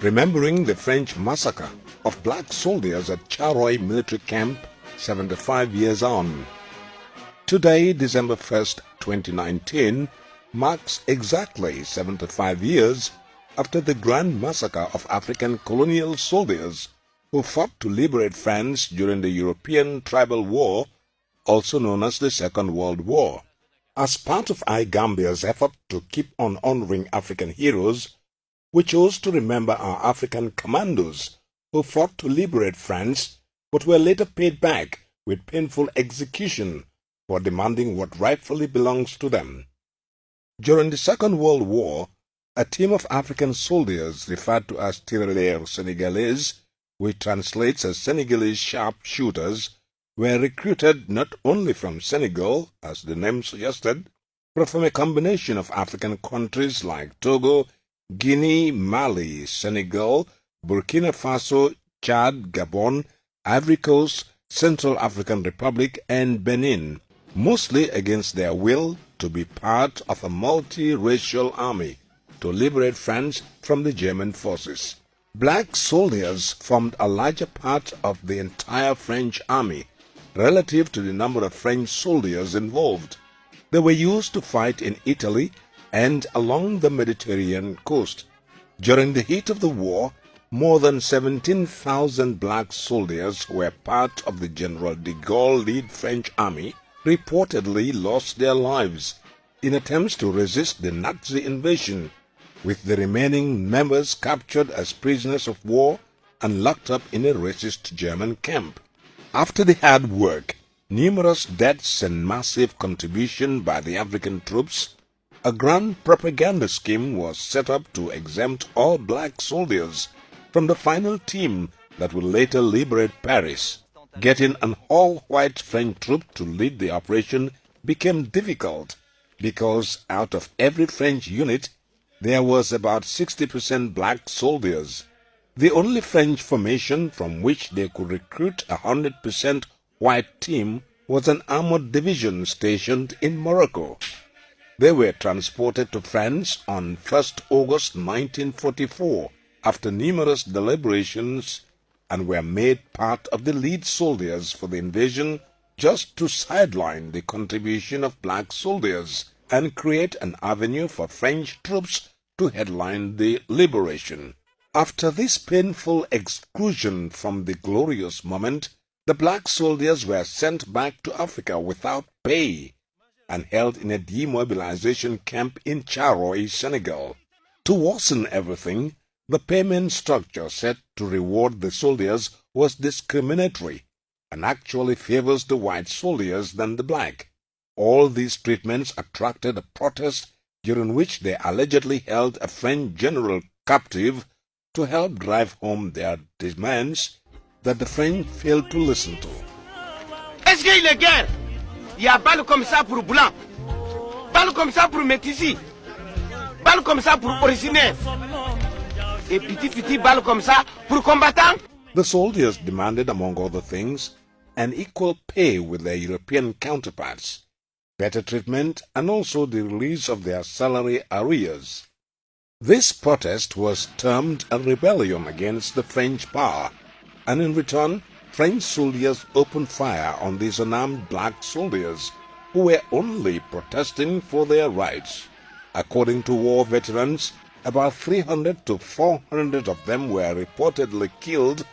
remembering the French massacre of black soldiers at Charleroi military camp 75 years on. Today, December 1st, 2019, marks exactly 75 years after the grand massacre of African colonial soldiers who fought to liberate France during the European Tribal War, also known as the Second World War. As part of iGambia's effort to keep on honoring African heroes, we chose to remember our African commandos who fought to liberate France but were later paid back with painful execution for demanding what rightfully belongs to them. During the Second World War, a team of African soldiers referred to as tirailleurs Senegalese, which translates as Senegalese sharpshooters, were recruited not only from Senegal, as the name suggested, but from a combination of African countries like Togo, Guinea, Mali, Senegal, Burkina Faso, Chad, Gabon, Ivory Coast, Central African Republic, and Benin, mostly against their will to be part of a multi-racial army to liberate France from the German forces. Black soldiers formed a larger part of the entire French army relative to the number of French soldiers involved. They were used to fight in Italy and along the Mediterranean coast. During the heat of the war, more than 17,000 black soldiers who were part of the General de Gaulle-led French army reportedly lost their lives in attempts to resist the Nazi invasion, with the remaining members captured as prisoners of war and locked up in a racist German camp. After the hard work, numerous deaths and massive contribution by the African troops, a grand propaganda scheme was set up to exempt all black soldiers from the final team that would later liberate Paris. Getting an all-white French troop to lead the operation became difficult because out of every French unit, there was about 60% black soldiers. The only French formation from which they could recruit a 100% white team was an armored division stationed in Morocco. They were transported to France on 1st August 1944 after numerous deliberations and were made part of the lead soldiers for the invasion just to sideline the contribution of black soldiers and create an avenue for French troops to headline the liberation. After this painful exclusion from the glorious moment, the black soldiers were sent back to Africa without pay and held in a demobilization camp in Charleroi, Senegal. To worsen everything, the payment structure set to reward the soldiers was discriminatory and actually favors the white soldiers than the black. All these treatments attracted a protest during which they allegedly held a French general captive to help drive home their demands that the French failed to listen to. Est-ce qu'il est guerre? Il y a balle comme ça pour blanc, balle comme ça pour métis, balle comme ça pour originaire, et petit balle comme ça pour combattant. The soldiers demanded, among other things, an equal pay with their European counterparts, better treatment, and also the release of their salary arrears. This protest was termed a rebellion against the French power, and in return, French soldiers opened fire on these unarmed black soldiers who were only protesting for their rights. According to war veterans, about 300 to 400 of them were reportedly killed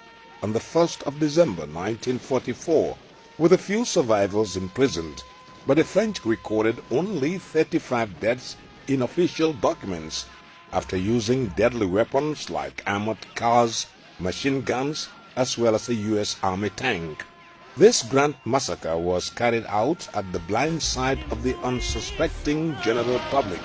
on the 1st of December 1944, with a few survivors imprisoned, but the French recorded only 35 deaths in official documents after using deadly weapons like armored cars, machine guns, as well as a U.S. Army tank. This grand massacre was carried out at the blind side of the unsuspecting general public.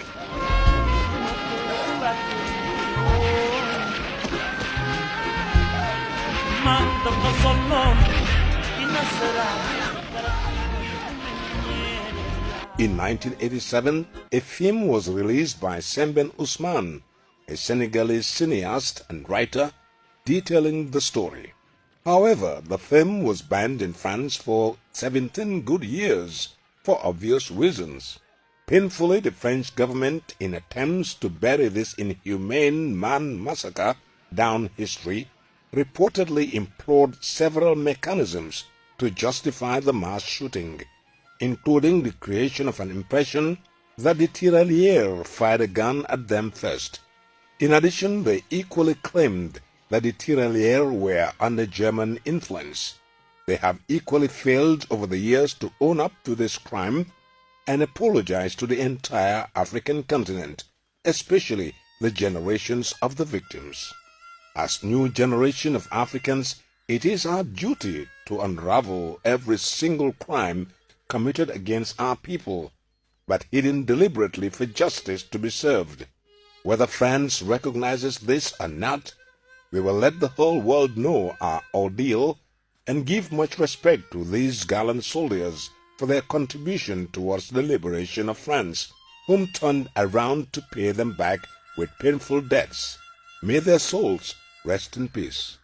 In 1987, a film was released by Sembène Ousmane, a Senegalese cineast and writer, detailing the story. However, the film was banned in France for 17 good years for obvious reasons. Painfully, the French government, in attempts to bury this inhumane man massacre, down history, reportedly employed several mechanisms to justify the mass shooting, including the creation of an impression that the tirailleurs fired a gun at them first. In addition, they equally claimed that the tirailleurs were under German influence. They have equally failed over the years to own up to this crime and apologize to the entire African continent, especially the generations of the victims. As new generation of Africans, it is our duty to unravel every single crime committed against our people, but hidden deliberately for justice to be served. Whether France recognizes this or not, we will let the whole world know our ordeal and give much respect to these gallant soldiers for their contribution towards the liberation of France, whom turned around to pay them back with painful deaths. May their souls rest in peace.